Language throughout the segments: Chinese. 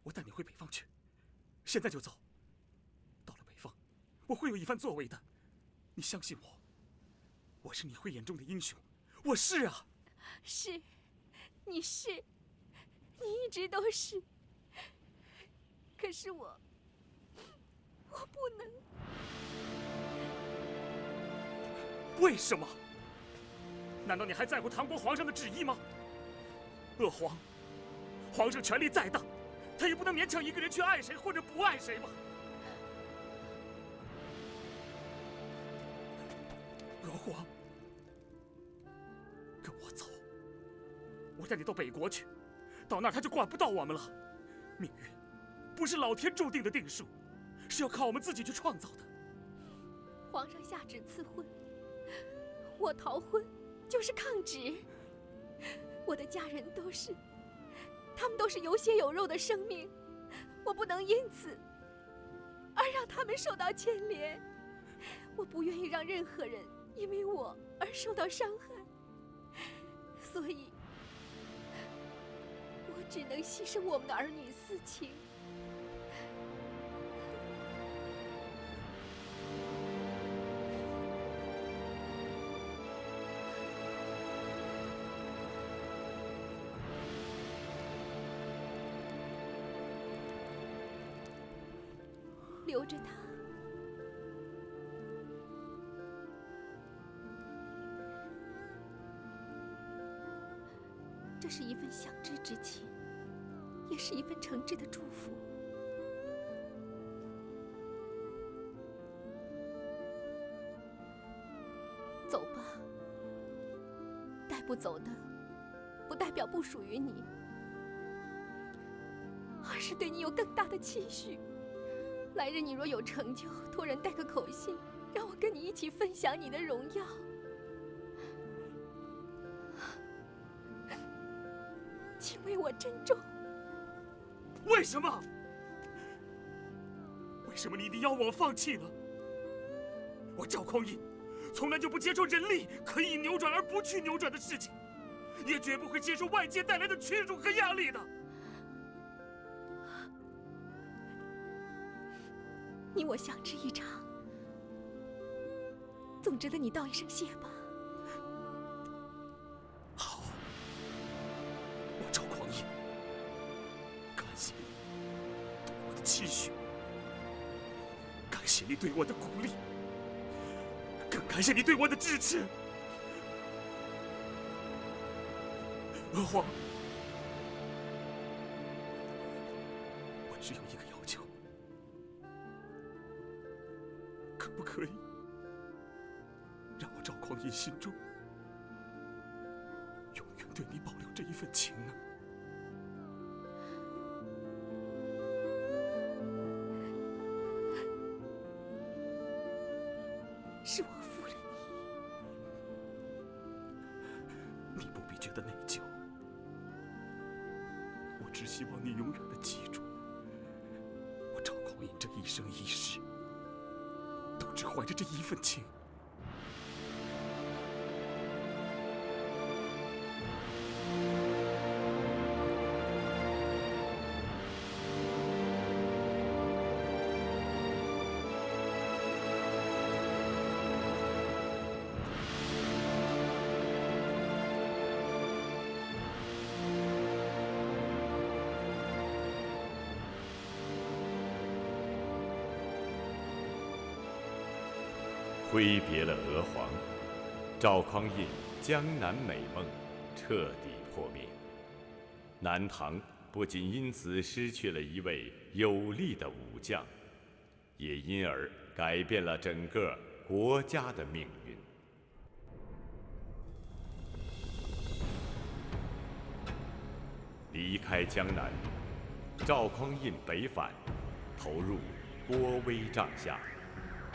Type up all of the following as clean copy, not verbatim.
我带你回北方去，现在就走。到了北方，我会有一番作为的，你相信我。我是你慧眼中的英雄，我是啊。是，你一直都是。可是我不能。为什么？难道你还在乎唐国皇上的旨意吗？娥皇，皇上权力再大，他也不能勉强一个人去爱谁或者不爱谁吧？娥皇，跟我走，我带你到北国去，到那儿他就管不到我们了。命运不是老天注定的定数，是要靠我们自己去创造的。皇上下旨赐婚，我逃婚就是抗旨。我的家人他们都是有血有肉的生命，我不能因此而让他们受到牵连。我不愿意让任何人因为我而受到伤害，所以我只能牺牲我们的儿女私情。留着他，这是一份相知之情，也是一份诚挚的祝福。走吧，带不走的，不代表不属于你，而是对你有更大的期许。来日你若有成就，托人带个口信，让我跟你一起分享你的荣耀。请为我珍重。为什么？为什么你一定要我放弃呢？我赵匡胤从来就不接受人力可以扭转而不去扭转的事情，也绝不会接受外界带来的屈辱和压力的。你我相知一场，总值得你道一声谢吧。好，我赵匡胤感谢你对我的期许，感谢你对我的鼓励，更感谢你对我的支持。娥皇，我只有一个要求，可不可以让我赵匡胤心中永远对你保留这一份情呢？是我负了你不必觉得内疚，我只希望你永远地记住，我赵匡胤这一生一世都只怀着这一份情。挥别了娥皇，赵匡胤江南美梦彻底破灭。南唐不仅因此失去了一位有力的武将，也因而改变了整个国家的命运。离开江南，赵匡胤北返，投入郭威帐下，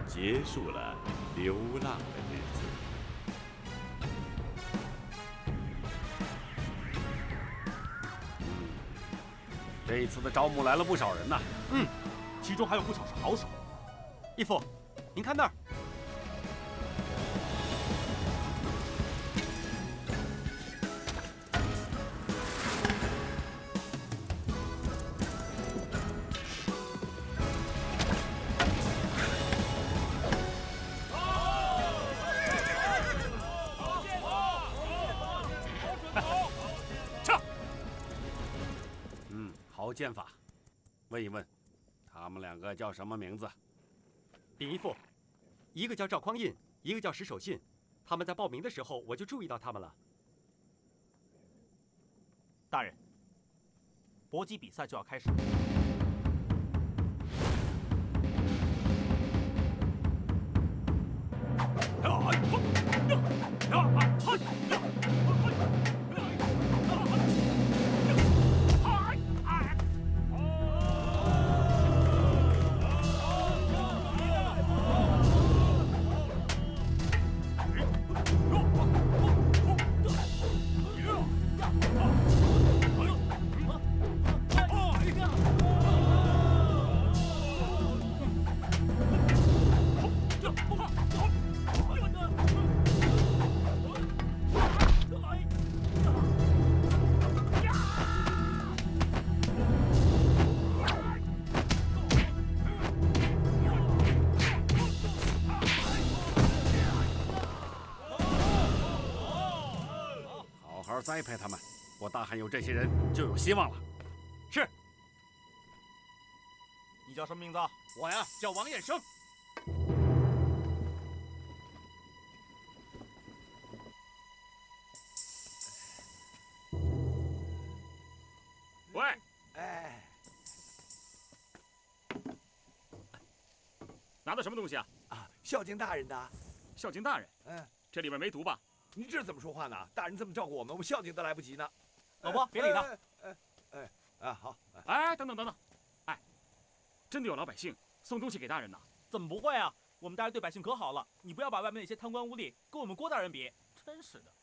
结束了流浪的日子。这次的招募来了不少人呐。其中还有不少是好手。义父，您看那儿。好剑法。问一问，他们两个叫什么名字？禀义父，一个叫赵匡胤，一个叫石守信。他们在报名的时候，我就注意到他们了。大人，搏击比赛就要开始了。好好栽培他们，我大汉有这些人就有希望了。是。你叫什么名字？我呀，叫王彦生。喂，哎，拿的什么东西啊？啊，孝敬大人的。孝敬大人。嗯，这里面没毒吧？你这怎么说话呢？大人这么照顾我们，我们孝敬都来不及呢。老婆，别理他。好。哎，等等，哎，真的有老百姓送东西给大人呢？怎么不会啊？我们大人对百姓可好了，你不要把外面那些贪官污吏跟我们郭大人比，真是的。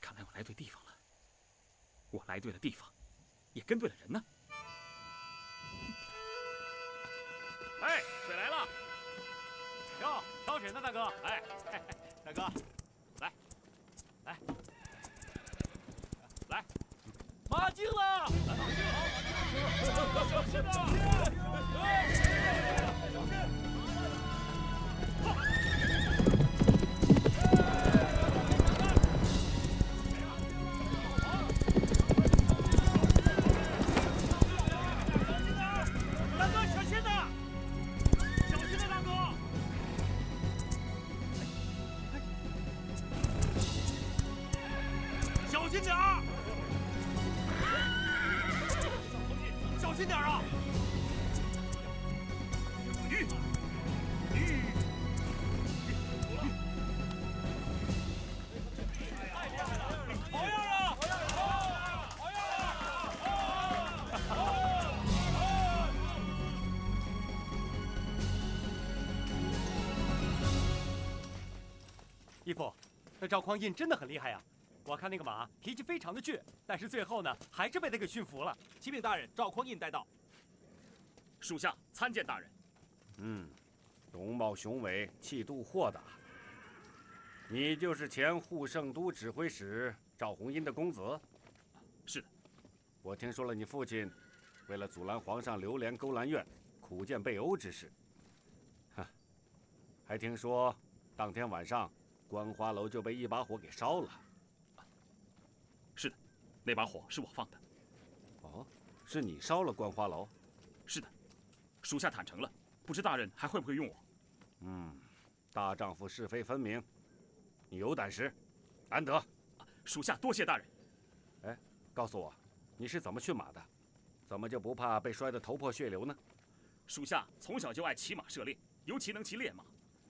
看来我来对地方了，我来对了地方，也跟对了人呢。哎，水来了！哟，挑水呢，大哥。哎，大哥，来，马进了！小心啊！大哥，小心呐！小心点，大哥！小心点儿！小心点啊！好样的！好样义父，那赵匡胤真的很厉害呀！我看那个马脾气非常的倔，但是最后呢，还是被他给驯服了。启禀大人，赵匡胤带到。属下参见大人。容貌雄伟，气度豁达。你就是前护圣都指挥使赵弘殷的公子？是的。我听说了你父亲为了阻拦皇上流连勾栏院，苦谏备欧之事。还听说当天晚上观花楼就被一把火给烧了。是的，那把火是我放的。哦，是你烧了观花楼？是的，属下坦诚了，不知大人还会不会用我？大丈夫是非分明，你有胆识，安得？属下多谢大人。哎，告诉我，你是怎么驯马的？怎么就不怕被摔得头破血流呢？属下从小就爱骑马射猎，尤其能骑烈马。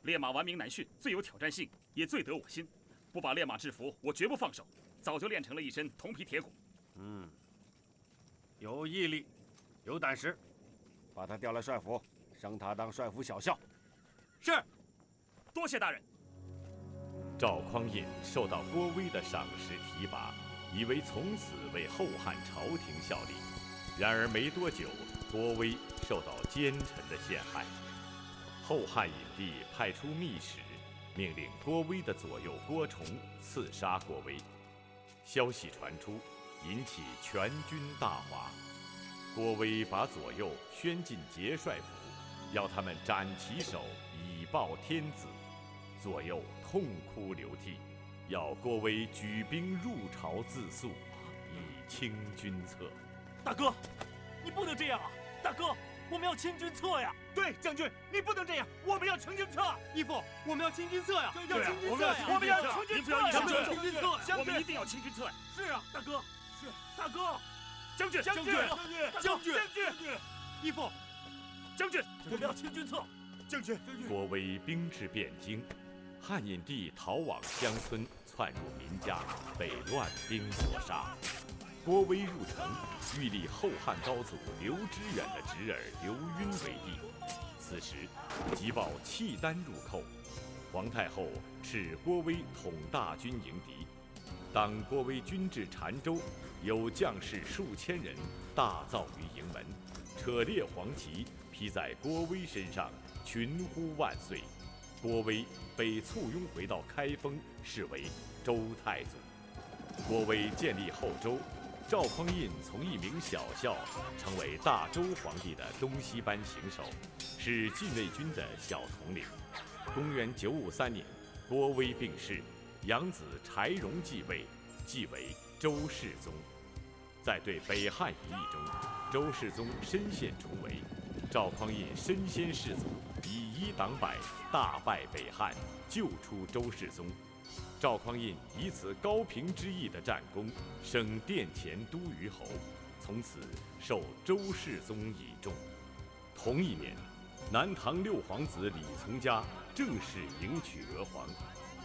烈马顽名难驯，最有挑战性，也最得我心。不把烈马制服，我绝不放手。早就练成了一身铜皮铁骨。有毅力，有胆识，把他调来帅府，升他当帅府小校。是，多谢大人。赵匡胤受到郭威的赏识提拔，以为从此为后汉朝廷效力。然而没多久，郭威受到奸臣的陷害。后汉隐帝派出密使，命令郭威的左右郭崇刺杀郭威。消息传出，引起全军大哗。郭威把左右宣进节帅府，要他们斩其首以报天子。左右痛哭流涕，要郭威举兵入朝自诉，以清君侧。大哥，你不能这样啊！大哥，我们要清君侧呀！对，将军，你不能这样，我们要清君侧。义父，我们要清君侧呀！要清君侧呀！我们要清君侧呀！将军，清君侧呀！我们一定要清君侧呀！是啊，大哥，是大哥，将军，将军，将军，义父，将军，我们要清君侧。将军，郭威兵至汴京，汉引帝逃往乡村，窜入民家，被乱兵所杀。郭威入城，欲立后汉高祖刘知远的侄儿刘赟为帝。此时，急报契丹入寇，皇太后敕郭威统大军迎敌。当郭威军至澶州，有将士数千人大造于营门，扯裂黄旗披在郭威身上，群呼万岁。郭威被簇拥回到开封，是为周太祖。郭威建立后周，赵匡胤从一名小校成为大周皇帝的东西班行首，是禁卫军的小统领。公元953年，郭威病逝，养子柴荣继位，即为周世宗。在对北汉一役中，周世宗身陷重围，赵匡胤身先士卒，以一挡百，大败北汉，救出周世宗。赵匡胤以此高平之役的战功，升殿前都虞侯，从此受周世宗倚重。同一年，南唐六皇子李从嘉正式迎娶娥皇，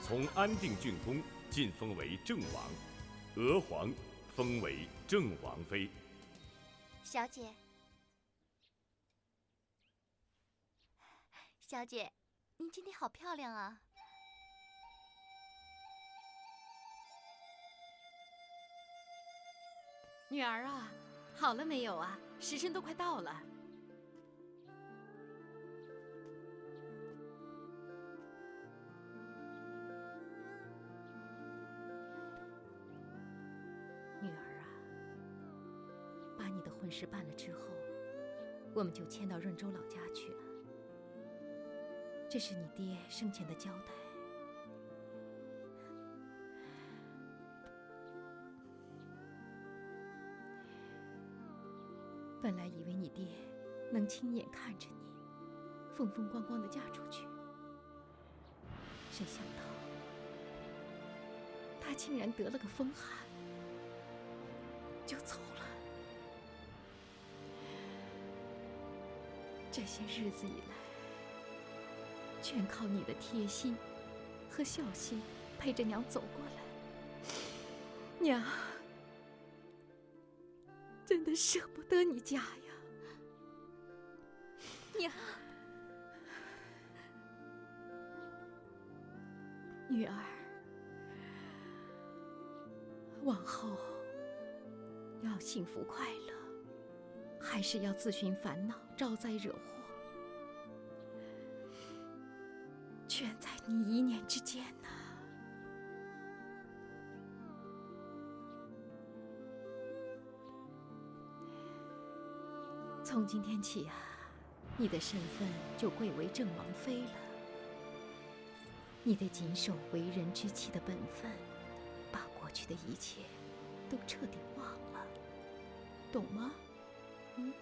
从安定郡公晋封为郑王，娥皇封为郑王妃。小姐，小姐，您今天好漂亮啊！女儿啊，好了没有啊？时辰都快到了。女儿啊，把你的婚事办了之后，我们就迁到润州老家去了。这是你爹生前的交代。本来以为你爹能亲眼看着你风风光光的嫁出去，谁想到他竟然得了个风寒就走了。这些日子以来，全靠你的贴心和孝心陪着娘走过来。娘真的舍不得你嫁呀，娘。女儿，往后要幸福快乐，还是要自寻烦恼，招灾惹祸，全在你一念之间呢。从今天起啊，你的身份就贵为郑王妃了。你得谨守为人之妻的本分，把过去的一切都彻底忘了，懂吗？嗯。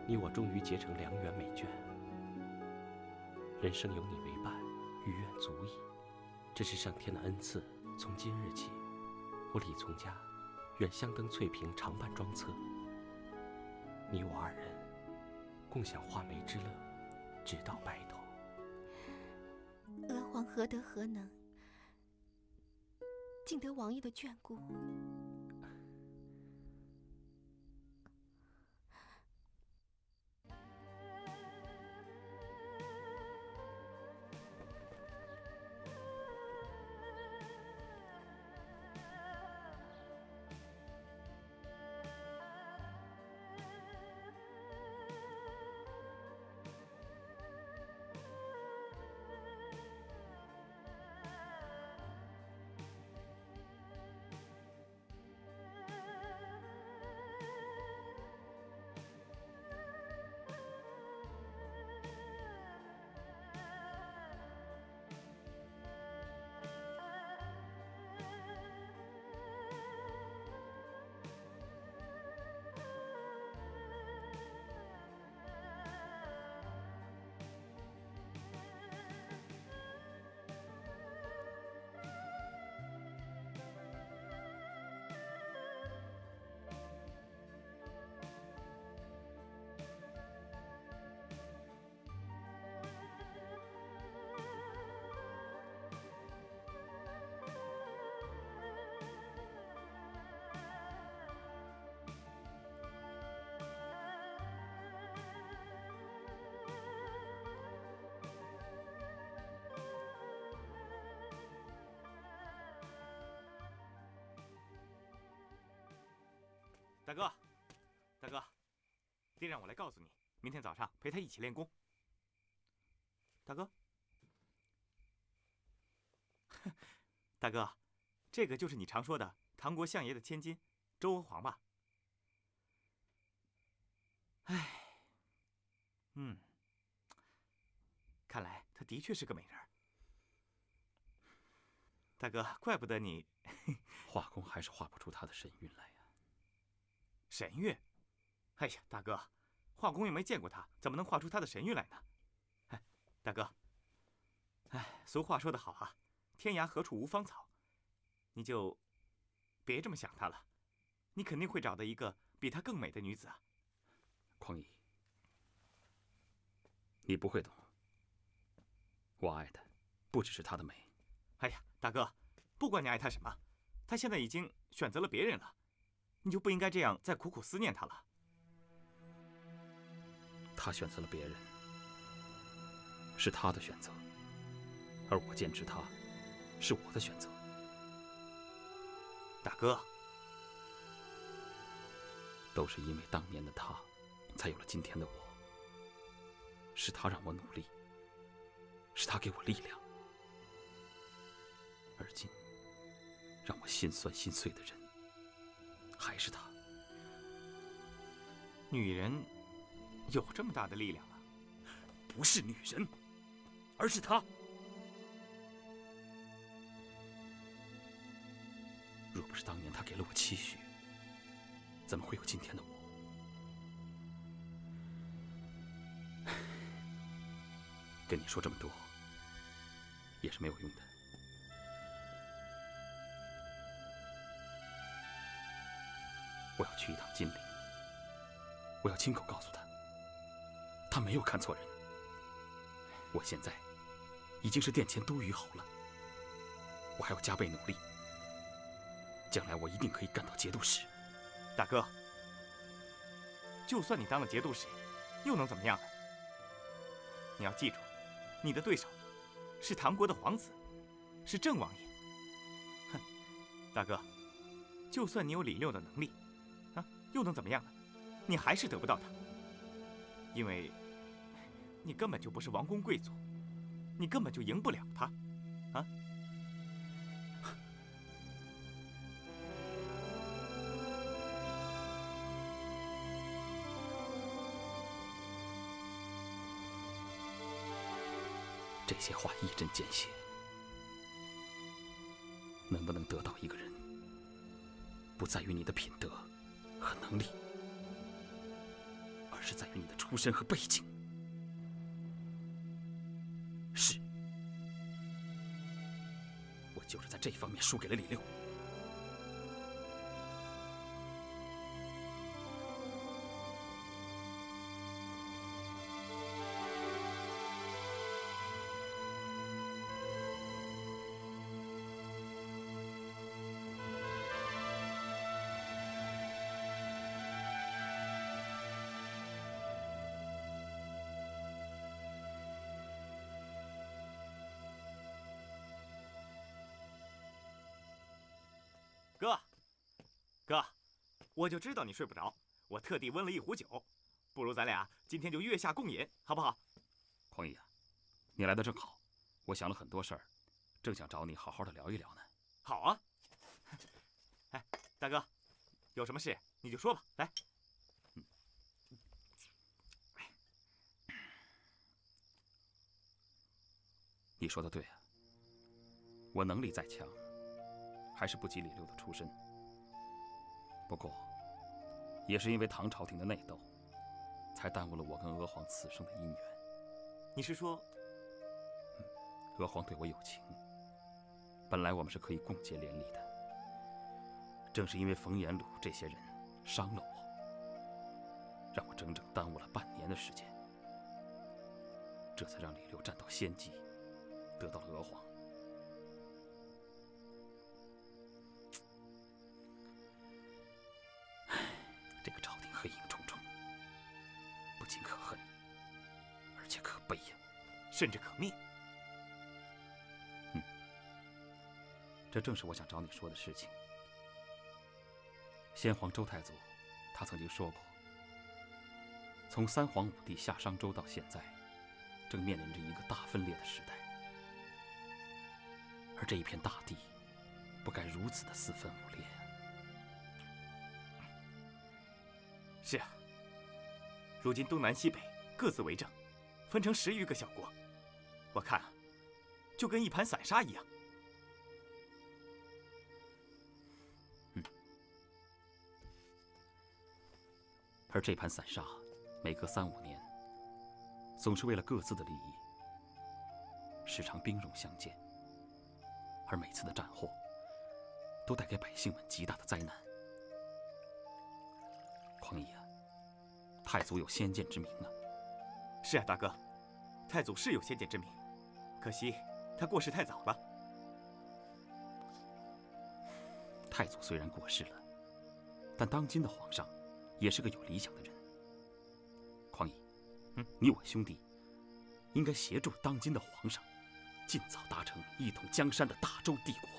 你我终于结成良缘美眷，人生有你为伴，于愿足矣。这是上天的恩赐。从今日起，我李从嘉愿香灯翠屏，常伴庄侧。你我二人共享画眉之乐，直到白头。娥皇何德何能，竟得王爷的眷顾。大哥，大哥，爹让我来告诉你，明天早上陪他一起练功。大哥，大哥，这个就是你常说的唐国相爷的千金周娥皇吧？唉，看来她的确是个美人。大哥，怪不得你画工还是画不出她的神韵来呀。神韵？哎呀，大哥，画工又没见过她，怎么能画出她的神韵来呢？哎，大哥，俗话说得好啊，天涯何处无芳草，你就别这么想她了，你肯定会找到一个比她更美的女子啊。匡义，你不会懂，我爱的不只是她的美。哎呀，大哥，不管你爱她什么，她现在已经选择了别人了，你就不应该这样再苦苦思念她了。她选择了别人，是她的选择，而我坚持她，是我的选择。大哥，都是因为当年的她，才有了今天的我。是她让我努力，是她给我力量。而今，让我心酸心碎的人，还是她。女人有这么大的力量啊？不是女人，而是他。若不是当年她给了我期许，怎么会有今天的我？跟你说这么多，也是没有用的。我要去一趟金陵，我要亲口告诉他，他没有看错人。我现在已经是殿前都虞侯了，我还要加倍努力，将来我一定可以干到节度使。大哥，就算你当了节度使，又能怎么样呢？你要记住，你的对手是唐国的皇子，是郑王爷。哼，大哥，就算你有领六的能力，又能怎么样呢？你还是得不到他，因为你根本就不是王公贵族，你根本就赢不了他，啊！这些话一针见血，能不能得到一个人，不在于你的品德和能力，而是在于你的出身和背景。是，我就是在这方面输给了李六。哥，我就知道你睡不着，我特地温了一壶酒，不如咱俩今天就月下共饮，好不好？匡义啊，你来的正好，我想了很多事儿，正想找你好好的聊一聊呢。好啊。哎，大哥，有什么事你就说吧，来。你说的对啊，我能力再强，还是不及李六的出身。不过，也是因为唐朝廷的内斗，才耽误了我跟娥皇此生的姻缘。你是说，娥皇对我有情，本来我们是可以共结连理的。正是因为冯延鲁这些人伤了我，让我整整耽误了半年的时间，这才让李六占到先机，得到了娥皇。这个朝廷黑影重重，不仅可恨，而且可悲呀，甚至可灭。这正是我想找你说的事情。先皇周太祖，他曾经说过，从三皇五帝下商周到现在，正面临着一个大分裂的时代，而这一片大地，不该如此的四分五裂。是啊，如今东南西北各自为政，分成10余个小国，我看啊，就跟一盘散沙一样。而这盘散沙，每隔3、5年，总是为了各自的利益，时常兵戎相见，而每次的战祸，都带给百姓们极大的灾难。匡义啊，太祖有先见之明啊。是啊，大哥，太祖是有先见之明，可惜他过世太早了。太祖虽然过世了，但当今的皇上也是个有理想的人。匡义，你我兄弟应该协助当今的皇上，尽早达成一统江山的大周帝国。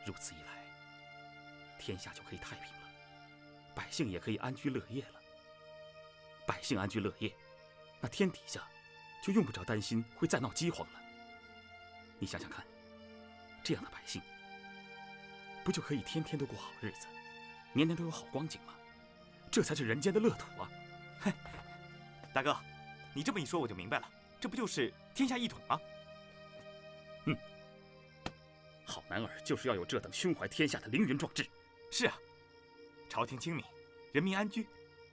如此一来，天下就可以太平了，百姓也可以安居乐业了。百姓安居乐业，那天底下就用不着担心会再闹饥荒了。你想想看，这样的百姓，不就可以天天都过好日子，年年都有好光景吗？这才是人间的乐土啊！嘿，大哥，你这么一说我就明白了，这不就是天下一统吗？好男儿就是要有这等胸怀天下的凌云壮志。是啊，朝廷清明，人民安居，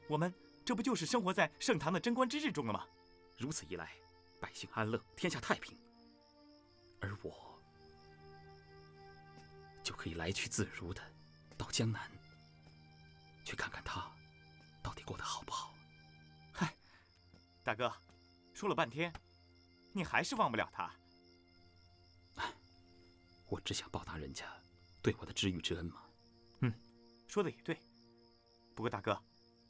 我们这不就是生活在盛唐的贞观之治中了吗？如此一来，百姓安乐，天下太平，而我就可以来去自如的到江南去看看他到底过得好不好。嗨，大哥，说了半天，你还是忘不了他。我只想报答人家对我的知遇之恩嘛。说的也对。不过大哥，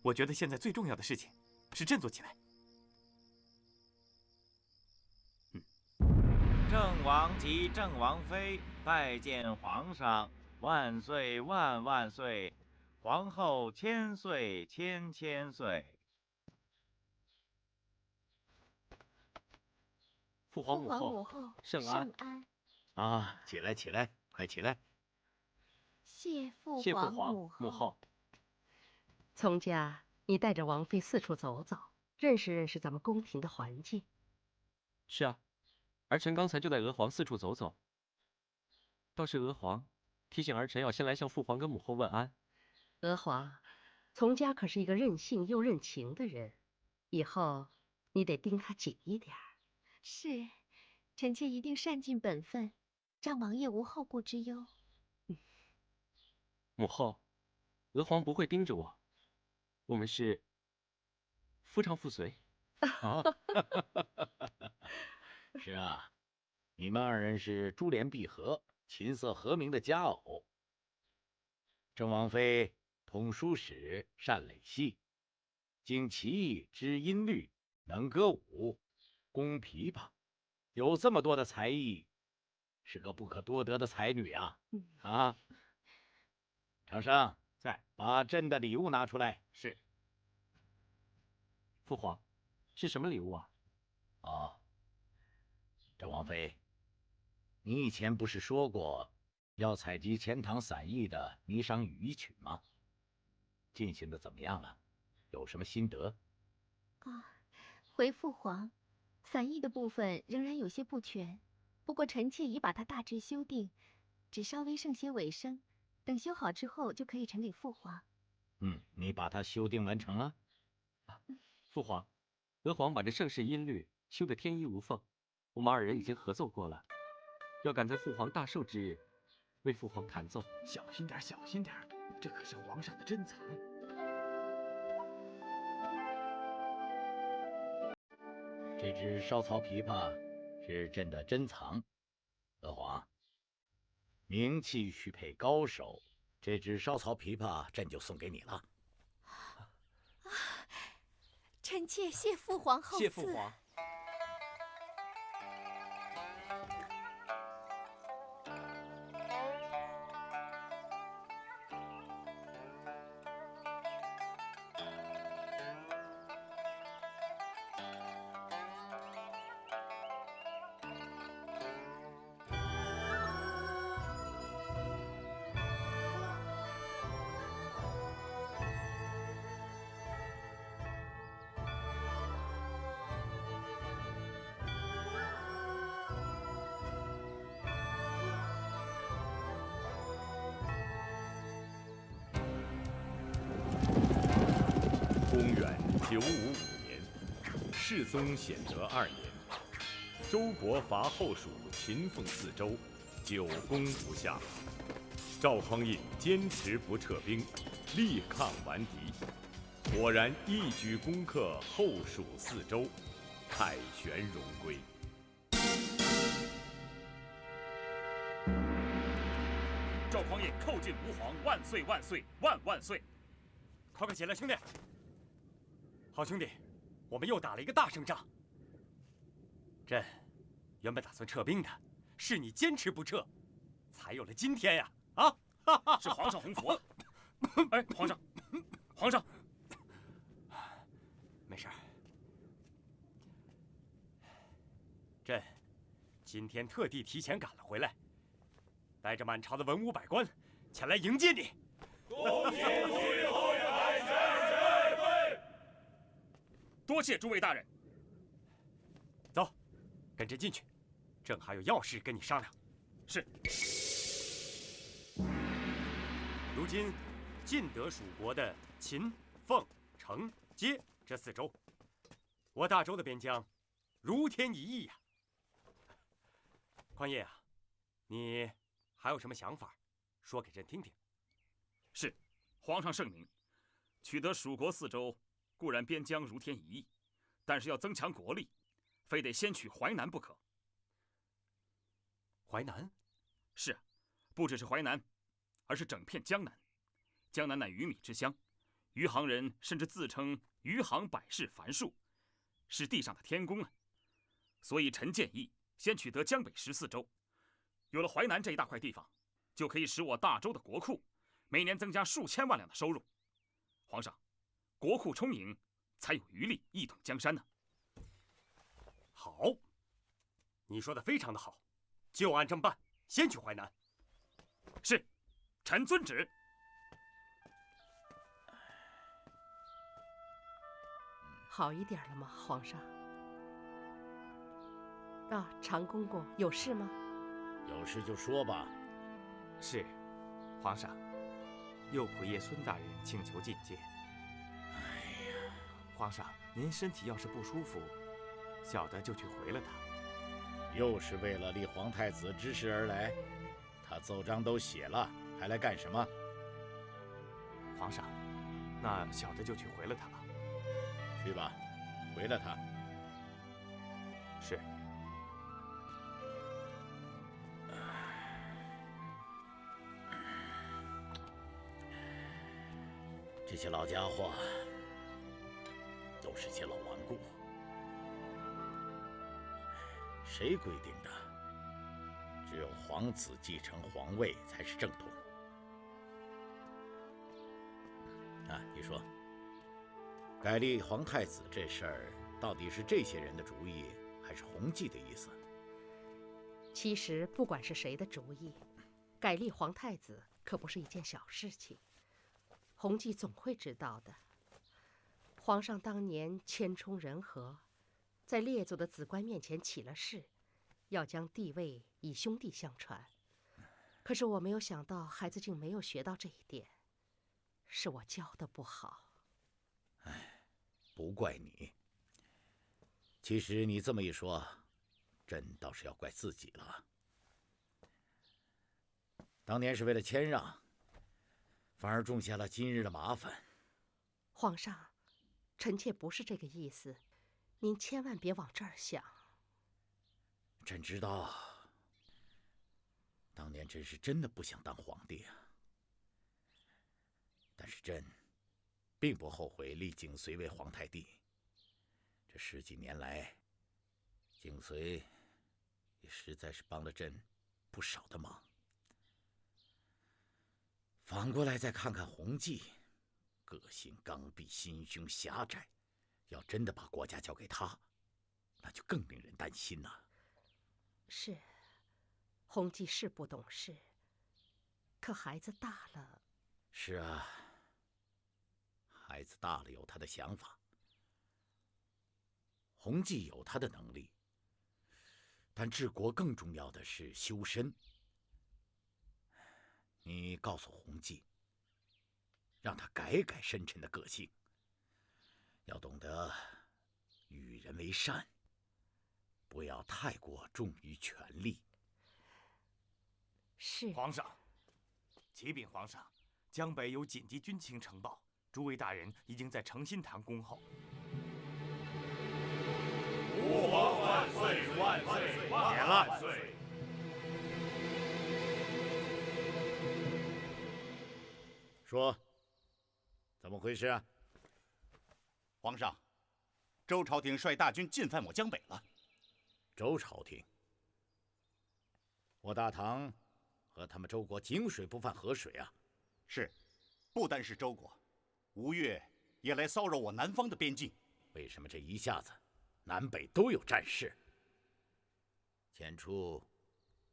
我觉得现在最重要的事情是振作起来。郑王及郑王妃拜见皇上，万岁万万岁！皇后千岁千千岁！父皇母后，圣安！啊，起来起来，快起来！谢父皇母后。从家，你带着王妃四处走走，认识认识咱们宫廷的环境。是啊，儿臣刚才就带娥皇四处走走。倒是娥皇提醒儿臣要先来向父皇跟母后问安。娥皇，从家可是一个任性又任情的人，以后你得盯他紧一点。是，臣妾一定善尽本分，让王爷无后顾之忧。母后，娥皇不会盯着我，我们是夫唱妇随。啊，是啊，你们2人是珠联璧合、琴瑟和鸣的佳偶。郑王妃通书史，善垒戏，精棋艺，知音律，能歌舞，弓琵琶，有这么多的才艺，是个不可多得的才女啊！啊，长生在，把朕的礼物拿出来。是。父皇，是什么礼物啊？哦，郑王妃，你以前不是说过要采集钱塘散佚的霓裳羽衣曲吗？进行的怎么样了？有什么心得？回父皇，散佚的部分仍然有些不全，不过臣妾已把它大致修订，只稍微剩些尾声，等修好之后就可以呈给父皇。你把它修订完成了？父皇，娥皇把这盛世音律修得天衣无缝，我们二人已经合奏过了，要赶在父皇大寿之日为父皇弹奏。小心点，小心点，这可是皇上的珍藏。这支烧曹琵琶是朕的珍藏，娥皇，名气须配高手，这支烧曹琵琶朕就送给你了。臣妾谢父皇厚赐。谢父皇。公元955年，世宗显德2年，周国伐后蜀秦凤4州，9攻不下。赵匡胤坚持不撤兵，力抗顽敌，果然一举攻克后蜀4州，凯旋荣归。赵匡胤寇尽吴黄，万岁万岁万万岁！快起来，兄弟！好兄弟，我们又打了一个大胜仗。朕原本打算撤兵的，是你坚持不撤，才有了今天呀！啊！是皇上洪福。哎，皇上，皇上，没事。朕今天特地提前赶了回来，带着满朝的文武百官前来迎接你。恭喜徐后凯旋神威！多谢诸位大人。走，跟朕进去，朕还有要事跟你商量。是。如今尽得蜀国的秦、凤、成、接这4州，我大周的边疆如天一翼呀。匡胤啊，你还有什么想法，说给朕听听。是，皇上圣明，取得蜀国4州，固然边疆如天一翼，但是要增强国力，非得先取淮南不可。淮南？是，不只是淮南，而是整片江南。江南乃鱼米之乡，余杭人甚至自称余杭百世凡树，是地上的天宫啊。所以臣建议先取得江北14州，有了淮南这一大块地方，就可以使我大周的国库每年增加数千万两的收入。皇上，国库充盈，才有余力一统江山呢。好，你说的非常的好，就按这么办，先去淮南。是，臣遵旨。好一点了吗，皇上？啊，长公公有事吗？有事就说吧。是，皇上，右仆射孙大人请求觐见。哎呀，皇上，您身体要是不舒服，小的就去回了他。又是为了立皇太子之事而来？他奏章都写了，还来干什么？皇上，那小的就去回了他吧。去吧，回了他。是。这些老家伙都是些老顽固，谁规定的？只有皇子继承皇位才是正统。你说，改立皇太子这事儿，到底是这些人的主意，还是弘济的意思？其实不管是谁的主意，改立皇太子可不是一件小事情。弘济总会知道的。皇上当年谦充仁和，在列祖的子官面前起了誓，要将帝位以兄弟相传。可是我没有想到，孩子竟没有学到这一点，是我教的不好。不怪你。其实你这么一说，朕倒是要怪自己了。当年是为了谦让，反而种下了今日的麻烦。皇上，臣妾不是这个意思，您千万别往这儿想。朕知道，当年朕是真的不想当皇帝啊。但是朕并不后悔立景绥为皇太帝。这10几年来，景绥也实在是帮了朕不少的忙。反过来再看看弘济，个性刚愎，心胸狭窄，要真的把国家交给他，那就更令人担心了。是，弘济是不懂事，可孩子大了。是啊，孩子大了有他的想法，弘济有他的能力，但治国更重要的是修身。你告诉弘济，让他改改深沉的个性，要懂得与人为善，不要太过重于权力。是。皇上，启禀皇上，江北有紧急军情呈报，诸位大人已经在诚心堂恭候。吾皇万岁万岁万岁！说，怎么回事啊？皇上，周朝廷率大军进犯我江北了。周朝廷？我大唐和他们周国井水不犯河水啊！是，不单是周国，吴越也来骚扰我南方的边境。为什么这一下子南北都有战事？前初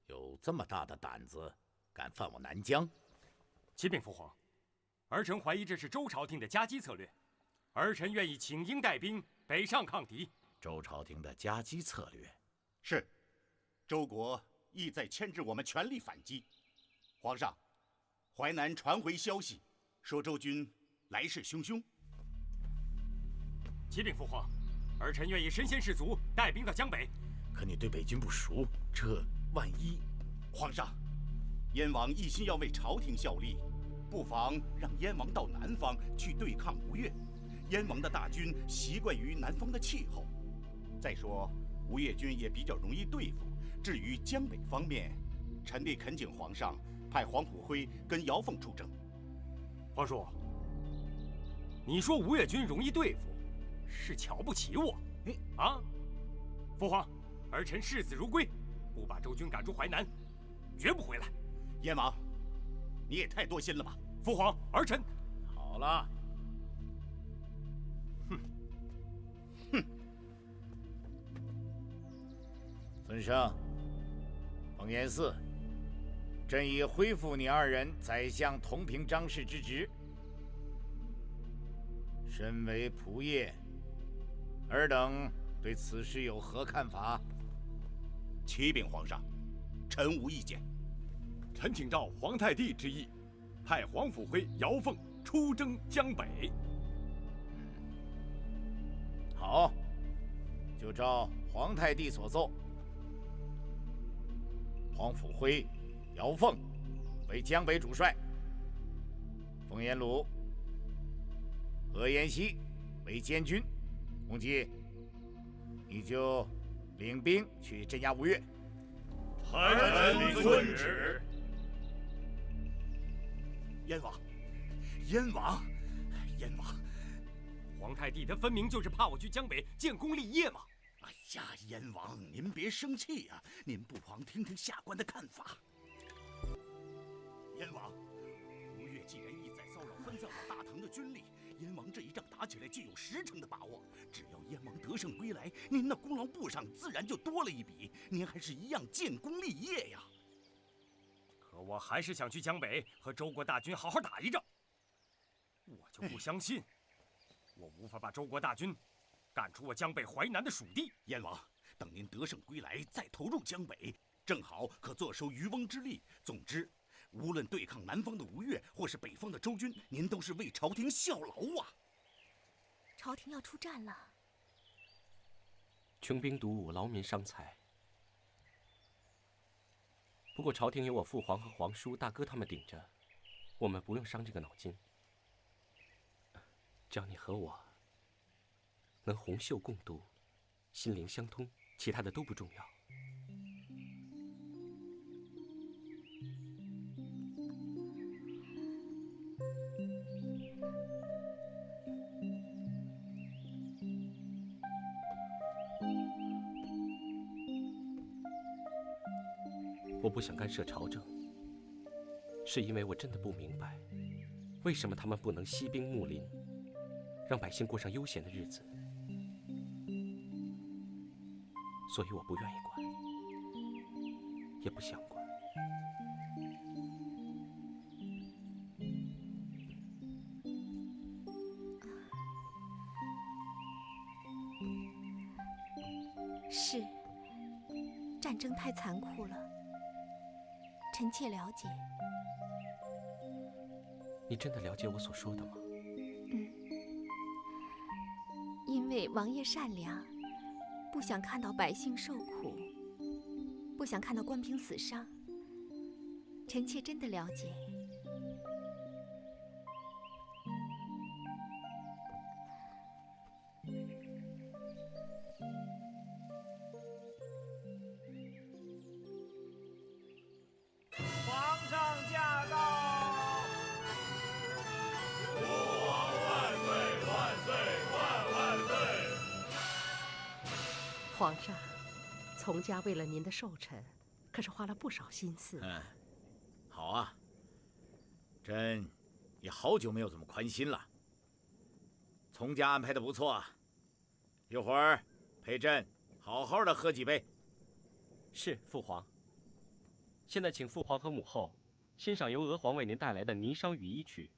有这么大的胆子敢犯我南疆？启禀父皇，儿臣怀疑这是周朝廷的夹击策略，儿臣愿意请缨带兵北上抗敌。周朝廷的夹击策略？是，周国意在牵制我们全力反击。皇上，淮南传回消息，说周军来势汹汹。启禀父皇，儿臣愿意身先士卒，带兵到江北。可你对北军不熟，这万一……皇上，燕王一心要为朝廷效力，不妨让燕王到南方去对抗吴越。燕王的大军习惯于南方的气候，再说吴越军也比较容易对付。至于江北方面，臣弟恳请皇上派黄甫辉跟姚凤出征。皇叔，你说吴越军容易对付，是瞧不起我？啊！父皇，儿臣视死如归，不把周军赶出淮南，绝不回来。燕王，你也太多心了吧！父皇，儿臣。好了。孙生、冯延巳，朕已恢复你二人宰相同平章事之职。身为仆射，尔等对此事有何看法？启禀皇上，臣无意见。臣请照皇太帝之意，派黄甫辉、姚凤出征江北。好，就照皇太帝所奏。黄甫辉、姚凤为江北主帅，冯延鲁、何延熙为监军。洪基，你就领兵去镇压吴越。臣遵旨。燕王，燕王，燕王，皇太帝他分明就是怕我去江北建功立业嘛！哎呀，燕王，您别生气呀，您不妨听听下官的看法。燕王，吴越既然意在骚扰分散我大唐的军力，燕王这一仗打起来就有10成的把握。只要燕王得胜归来，您那功劳簿上自然就多了一笔，您还是一样建功立业呀。可我还是想去江北和周国大军好好打一仗。我就不相信，我无法把周国大军赶出我江北淮南的属地。燕王，等您得胜归来，再投入江北，正好可坐收渔翁之利。总之，无论对抗南方的吴越，或是北方的周军，您都是为朝廷效劳啊！朝廷要出战了，穷兵黩武，劳民伤财。不过朝廷有我父皇和皇叔、大哥他们顶着，我们不用伤这个脑筋。只要你和我能红袖共度，心灵相通，其他的都不重要。我不想干涉朝政，是因为我真的不明白，为什么他们不能息兵睦邻，让百姓过上悠闲的日子。所以我不愿意管，也不想管。是，战争太残酷了，臣妾了解。你真的了解我所说的吗？因为王爷善良，不想看到百姓受苦，不想看到官兵死伤。臣妾真的了解。皇上驾到！父王万岁万岁万万岁！皇上，从家为了您的寿辰，可是花了不少心思。好啊，朕也好久没有这么宽心了。从家安排的不错啊，一会儿陪朕好好的喝几杯。是，父皇。现在请父皇和母后欣赏由娥皇为您带来的《霓裳羽衣曲》。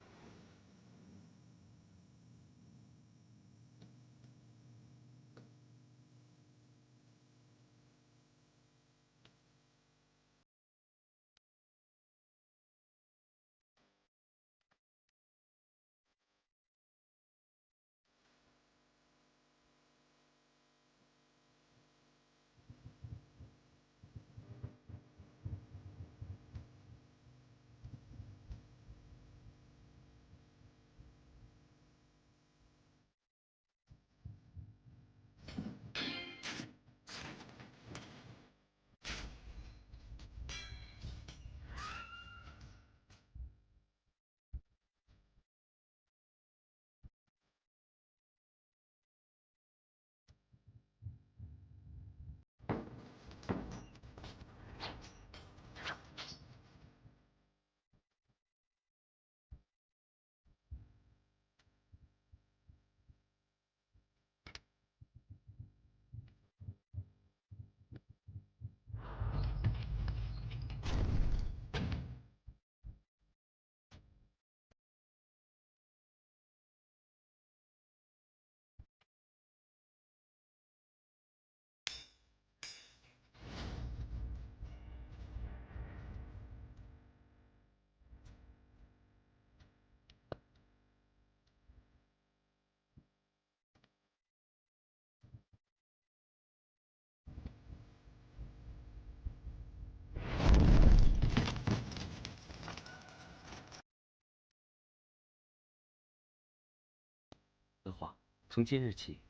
娥皇，从今日起，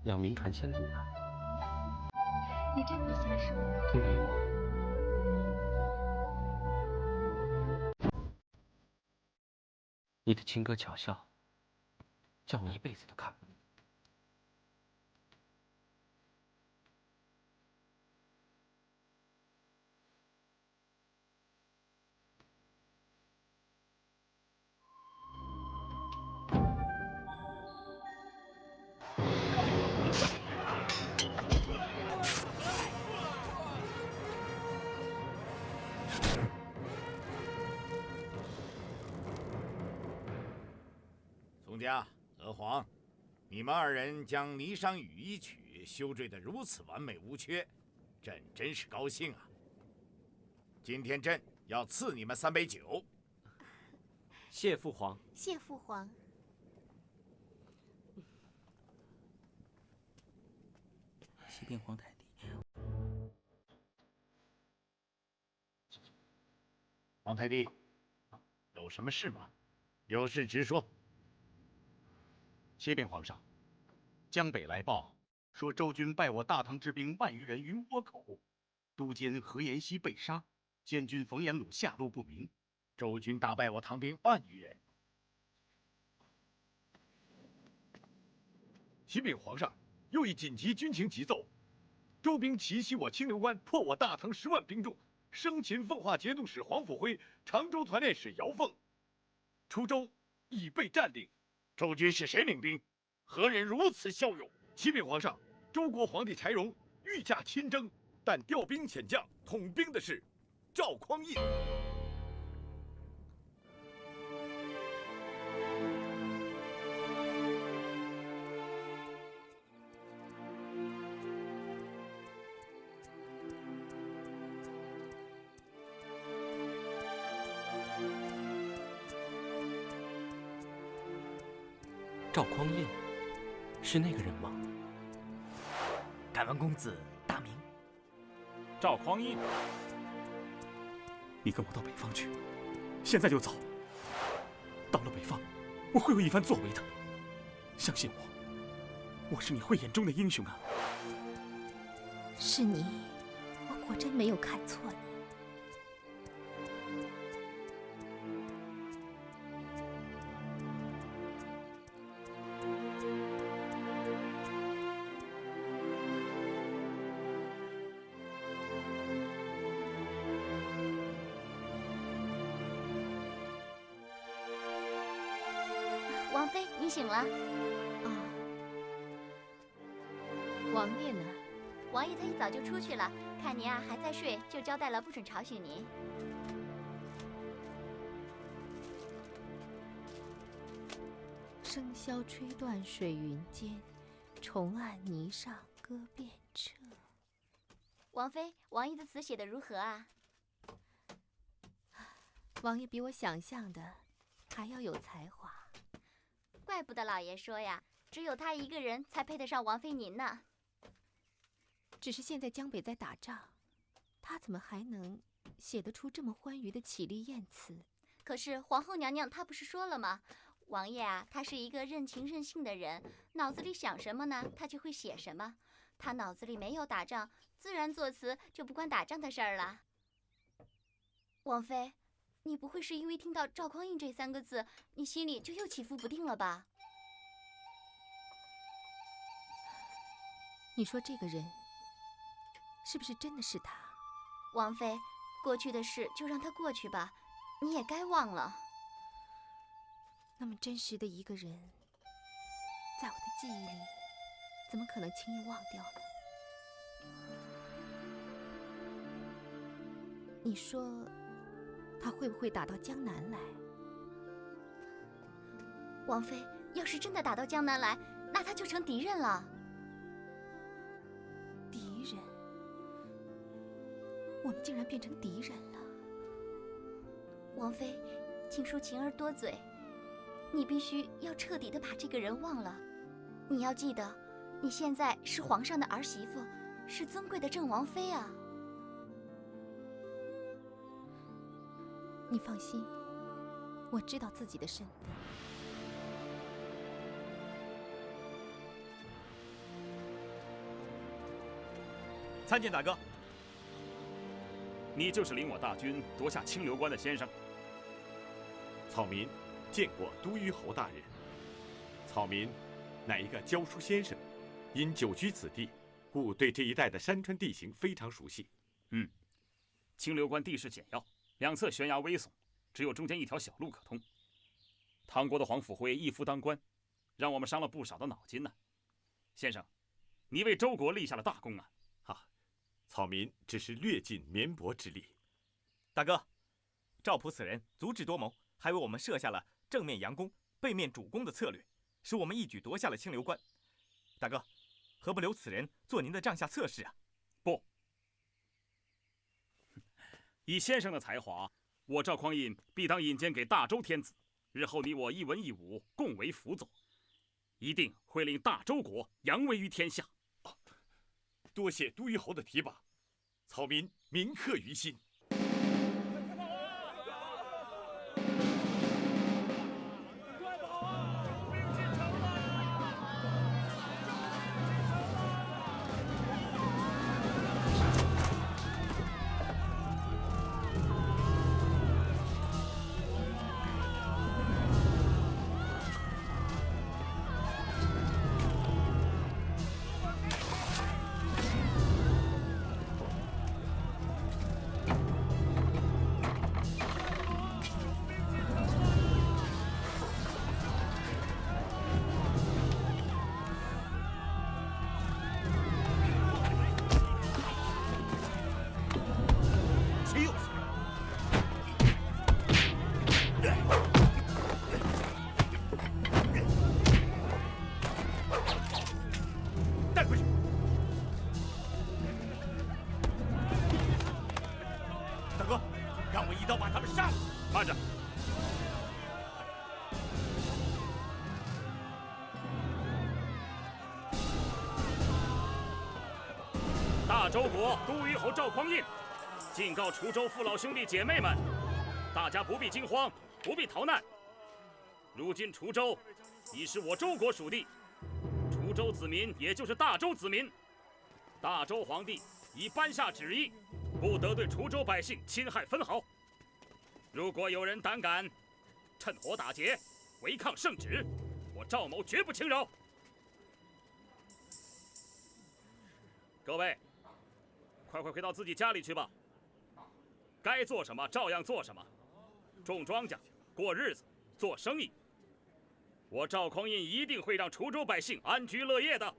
要名传仙路了。你真没瞎说。你的情歌巧笑，叫我一辈子都看不腻。家、娥皇，你们二人将霓裳羽衣曲修缀得如此完美无缺，朕真是高兴啊！今天朕要赐你们3杯酒。谢父皇。谢父皇。启禀皇太帝。皇太帝，有什么事吗？有事直说。启禀皇上，江北来报说周军败我大唐之兵万余人于倭口，都监何延熙被杀，监军冯延鲁下落不明。周军大败我唐兵万余人。启禀皇上，又一紧急军情急奏：周兵奇袭我清流关，破我大唐10万兵众。生擒奉化节度使黄甫辉、常州团练使姚凤，滁州已被占领。周军是谁领兵？何人如此骁勇？启禀皇上，周国皇帝柴荣御驾亲征，但调兵遣将统兵的是赵匡胤。赵匡胤，是那个人吗？敢问公子大名？赵匡胤，你跟我到北方去，现在就走。到了北方，我会有一番作为的，相信我，我是你慧眼中的英雄啊！是你，我果真没有看错你。王妃，你醒了。王爷呢？王爷他一早就出去了，看您啊还在睡，就交代了不准吵醒您。笙箫吹断水云间，重按霓裳歌遍彻。王妃，王爷的词写得如何啊？王爷比我想象的还要有才华。怪不得老爷说呀，只有他一个人才配得上王妃您呢。只是现在江北在打仗，他怎么还能写得出这么欢愉的绮丽艳词？可是皇后娘娘她不是说了吗？王爷啊，他是一个任情任性的人，脑子里想什么呢，他就会写什么。他脑子里没有打仗，自然作词就不关打仗的事儿了。王妃，你不会是因为听到赵匡胤这3个字，你心里就又起伏不定了吧？你说这个人是不是真的是他？王妃，过去的事就让它过去吧，你也该忘了。那么真实的一个人，在我的记忆里，怎么可能轻易忘掉呢？你说他会不会打到江南来？王妃，要是真的打到江南来，那他就成敌人了。敌人？我们竟然变成敌人了。王妃，请恕晴儿多嘴，你必须要彻底的把这个人忘了。你要记得，你现在是皇上的儿媳妇，是尊贵的正王妃啊。你放心，我知道自己的身份。参见大哥。你就是领我大军夺下清流关的先生。草民见过都虞侯大人。草民乃一个教书先生，因久居此地，故对这一带的山川地形非常熟悉。清流关地势险要，两侧悬崖危耸，只有中间一条小路可通。唐国的黄甫辉一夫当关，让我们伤了不少的脑筋呢。先生，你为周国立下了大功啊！草民只是略尽绵薄之力。大哥，赵普此人足智多谋，还为我们设下了正面佯攻、背面主攻的策略，使我们一举夺下了清流关。大哥，何不留此人做您的帐下侧室啊？不，以先生的才华，我赵匡胤必当引荐给大周天子。日后你我一文一武，共为辅佐，一定会令大周国扬威于天下。多谢都虞侯的提拔，草民铭刻于心。慢着！大周国都虞侯赵匡胤，敬告滁州父老兄弟姐妹们，大家不必惊慌，不必逃难。如今滁州已是我周国属地，滁州子民也就是大周子民。大周皇帝已颁下旨意，不得对滁州百姓侵害分毫。如果有人胆敢趁火打劫、违抗圣旨，我赵某绝不轻饶。各位，快回到自己家里去吧。该做什么照样做什么，种庄稼、过日子、做生意。我赵匡胤一定会让滁州百姓安居乐业的。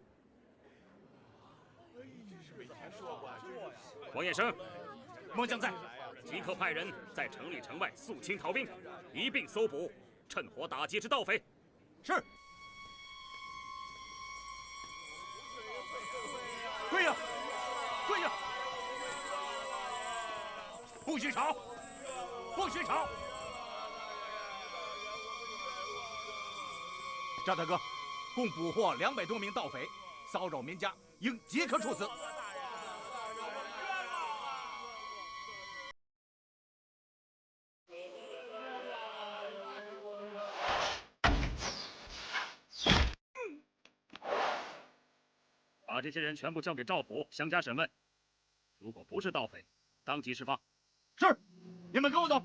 王彦生，末将在。即刻派人在城里城外肃清逃兵，一并搜捕趁火打劫之盗匪。是。跪下！跪下！不许吵！不许吵！赵大哥，共捕获200多名盗匪，骚扰民家，应即刻处死。把这些人全部交给赵府详加审问，如果不是盗匪，当即释放。是，你们跟我走。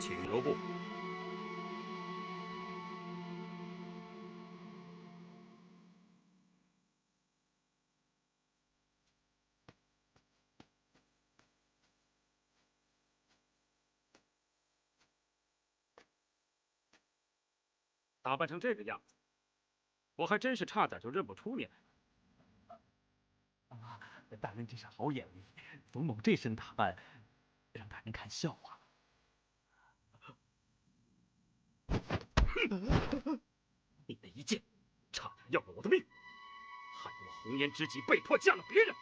请留步。打扮成这个样子，我还真是差点就认不出你来。大人真是好眼力，冯某这身打扮，让大人看笑话。你的一剑，差点要了我的命，害我红颜知己被迫嫁了别人。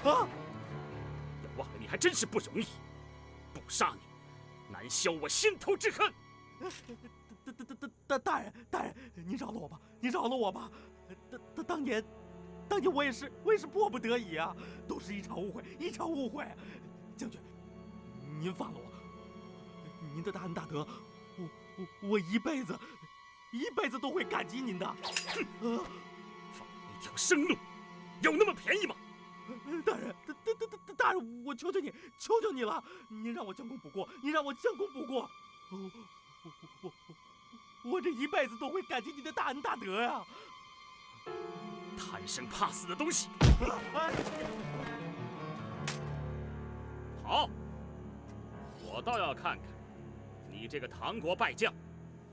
要忘了你还真是不容易，不杀你，难消我心头之恨。大人，您饶了我吧，您饶了我吧。当年我也是迫不得已啊，都是一场误会，一场误会。将军，您放了我，您的大恩大德，我一辈子都会感激您的。放一条生路，有那么便宜吗？大人，我求求你了，您让我将功补过，您让我将功补过。我这一辈子都会感激您的大恩大德呀！贪生怕死的东西！好，我倒要看看你这个唐国败将，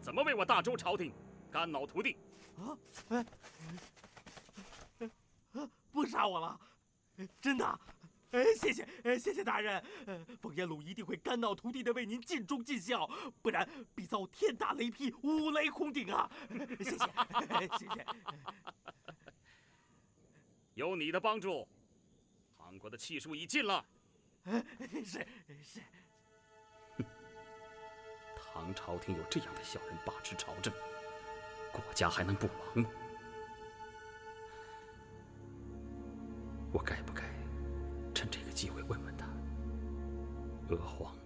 怎么为我大周朝廷肝脑涂地！不杀我了，真的，谢谢大人。冯延鲁一定会肝脑涂地的为您尽忠尽孝，不然必遭天打雷劈，五雷轰顶啊！谢谢。有你的帮助，唐国的气数已尽了。是。唐朝廷有这样的小人把持朝政，国家还能不亡吗？我该不该趁这个机会问问他，娥皇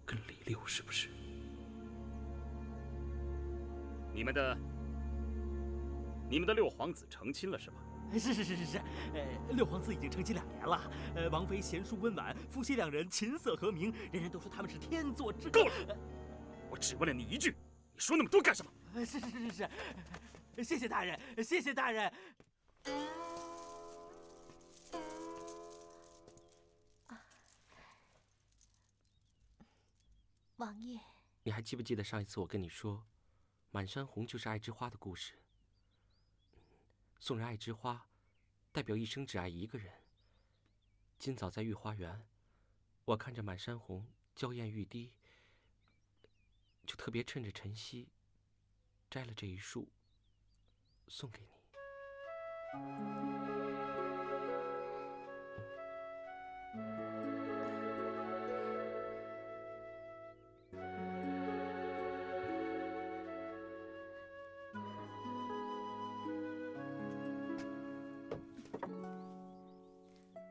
跟李六是不是？你们的六皇子成亲了是吧？是。六皇子已经成亲2年了。王妃贤淑温婉，夫妻2人琴瑟和鸣，人人都说他们是天作之合。够了！我只问了你一句，你说那么多干什么？是。谢谢大人，谢谢大人。王爷，你还记不记得上一次我跟你说，满山红就是爱之花的故事？送人爱之花，代表一生只爱一个人。今早在御花园，我看着满山红娇艳欲滴，就特别趁着晨曦，摘了这一束，送给你。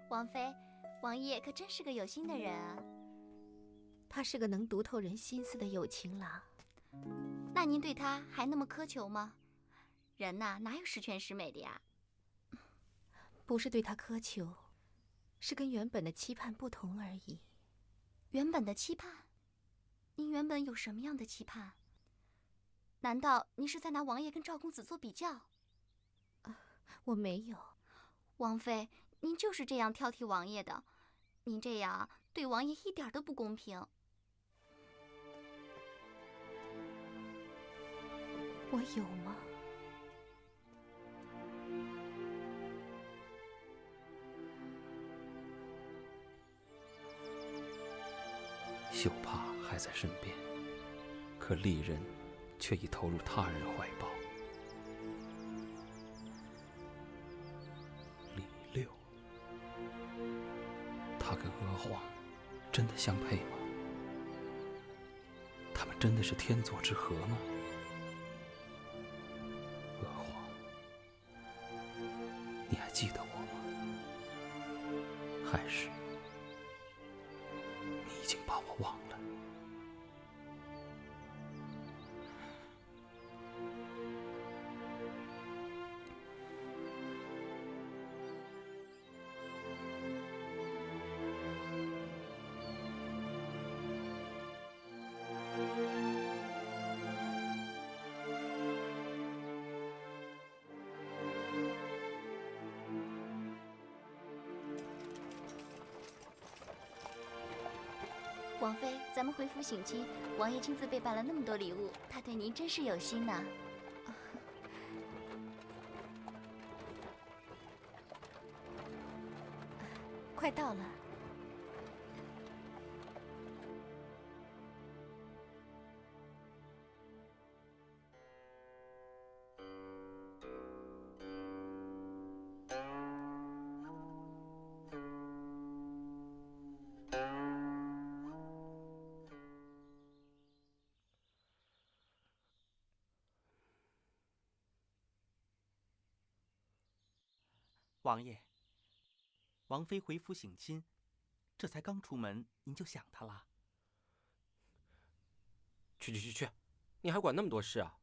王妃，王爷可真是个有心的人啊。他是个能读透人心思的有情郎。那您对他还那么苛求吗？人呐，哪有十全十美的呀？不是对他苛求，是跟原本的期盼不同而已。原本的期盼？您原本有什么样的期盼？难道您是在拿王爷跟赵公子做比较？我没有。王妃，您就是这样挑剔王爷的，您这样对王爷一点都不公平。我有吗？秀帕还在身边，可丽人却已投入他人怀抱。李六，他跟娥皇真的相配吗？他们真的是天作之合吗？娥皇，你还记得我吗？还是你已经把我忘了？王妃，咱们回府省亲，王爷亲自备办了那么多礼物，他对您真是有心呢。快到了。王爷，王妃回府省亲，这才刚出门，您就想她了？去，你还管那么多事啊？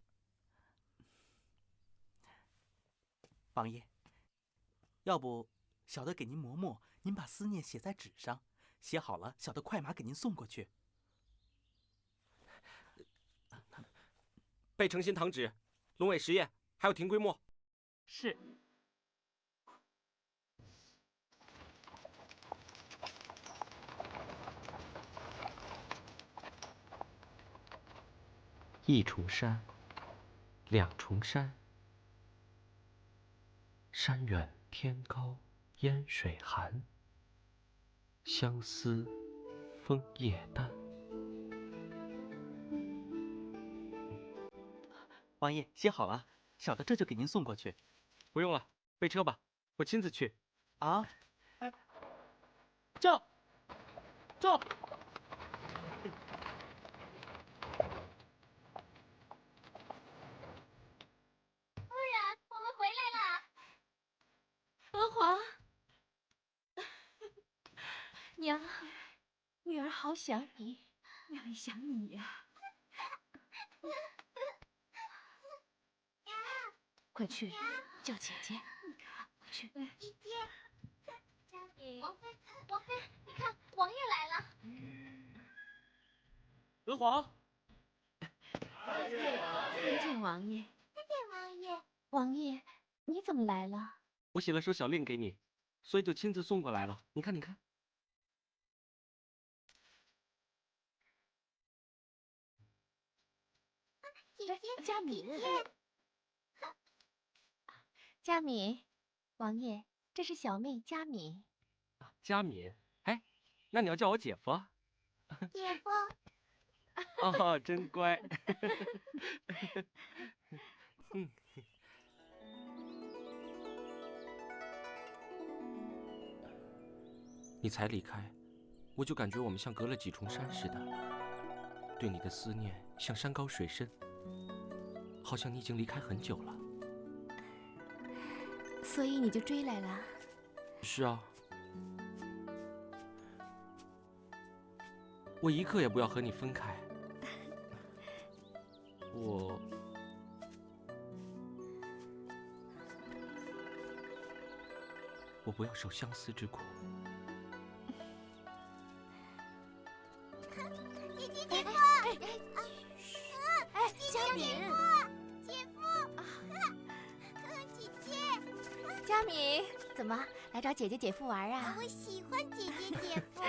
王爷，要不小的给您磨墨，您把思念写在纸上，写好了，小的快马给您送过去。备诚心堂纸、龙尾石砚，还有庭规墨。是。一重山，两重山，山远天高，烟水寒。相思枫叶淡。王爷，写好了，小的这就给您送过去。不用了，备车吧，我亲自去。啊？哎，驾！夫人，我们回来了。娥皇，娘，女儿好想你，娘也想你呀。快去叫姐姐，快去。姐姐，王妃，你看王爷来了。娥皇，参见王爷。参见王爷。王爷，你怎么来了？我写了首小令给你，所以就亲自送过来了。你看，你看。姐姐，佳敏。佳敏，王爷，这是小妹佳敏。佳敏，哎，那你要叫我姐夫啊。姐夫。哦，真乖。你才离开，我就感觉我们像隔了几重山似的，对你的思念像山高水深，好像你已经离开很久了。所以你就追来了？是啊，我一刻也不要和你分开。我不要受相思之苦。姐姐，姐夫！哎，佳敏，姐夫，姐姐，佳敏，怎么来找姐姐姐夫玩啊？我喜欢姐姐姐夫。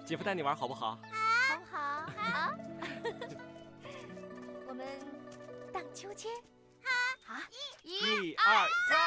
姐夫带你玩好不好？好不好？好。我们荡秋千。好，一二三。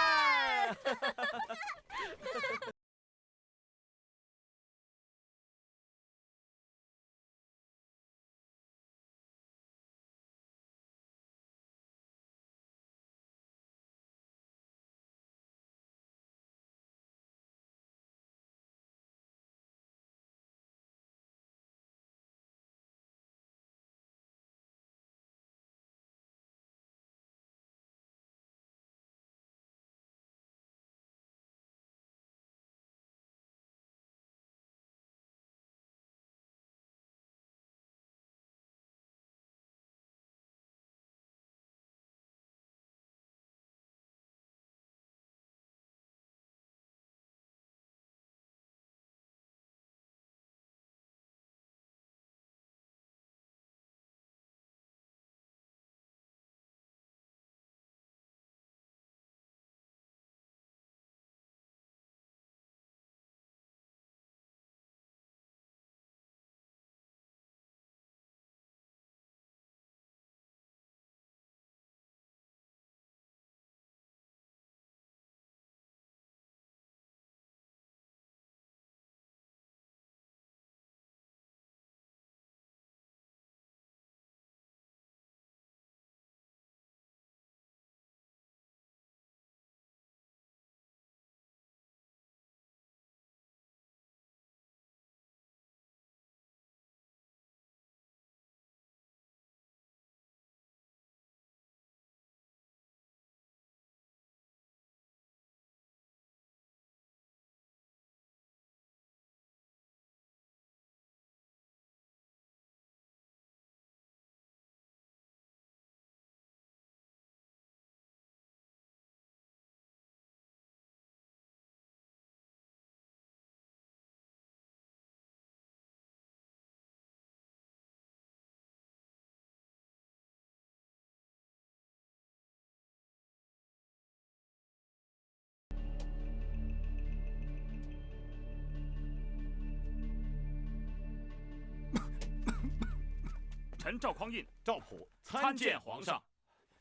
臣赵匡胤，赵普参见皇上。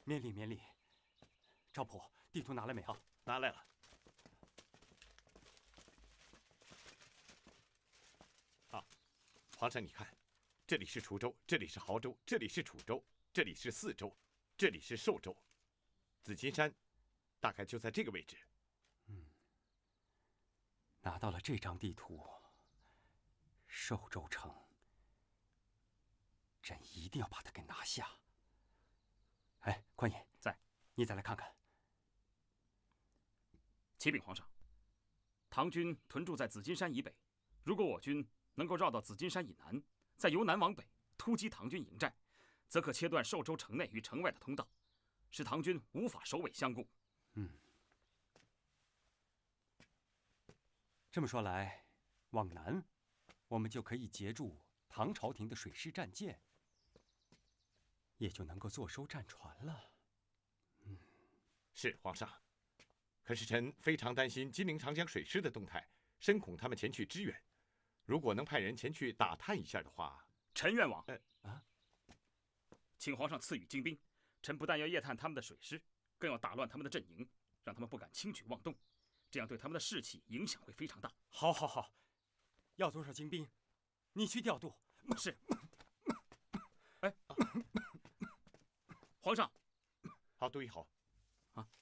免礼免礼。赵普，地图拿来没有？拿来了。皇上，你看，这里是滁州，这里是亳州，这里是楚州，这里是泗州，这里是寿州，紫金山大概就在这个位置。拿到了这张地图，寿州城，朕一定要把它给拿下。哎，宽爷在，你再来看看。启禀皇上，唐军屯驻在紫金山以北，如果我军能够绕到紫金山以南，再由南往北突击唐军营寨，则可切断寿州城内与城外的通道，使唐军无法首尾相顾。这么说来，往南，我们就可以截住唐朝廷的水师战舰，也就能够坐收战船了。是皇上，可是臣非常担心金陵长江水师的动态，深恐他们前去支援。如果能派人前去打探一下的话，臣愿往。请皇上赐予精兵，臣不但要夜探他们的水师，更要打乱他们的阵营，让他们不敢轻举妄动，这样对他们的士气影响会非常大。好，好，好，要多少精兵，你去调度。是。哎，皇上，好，杜一侯，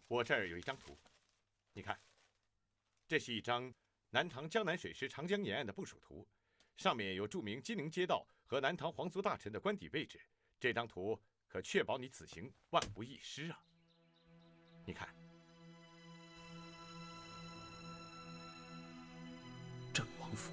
我这儿有一张图，你看，这是一张南唐江南水师长江沿岸的部署图，上面有注明金陵街道和南唐皇族大臣的官邸位置。这张图可确保你此行万无一失啊！你看，郑王府。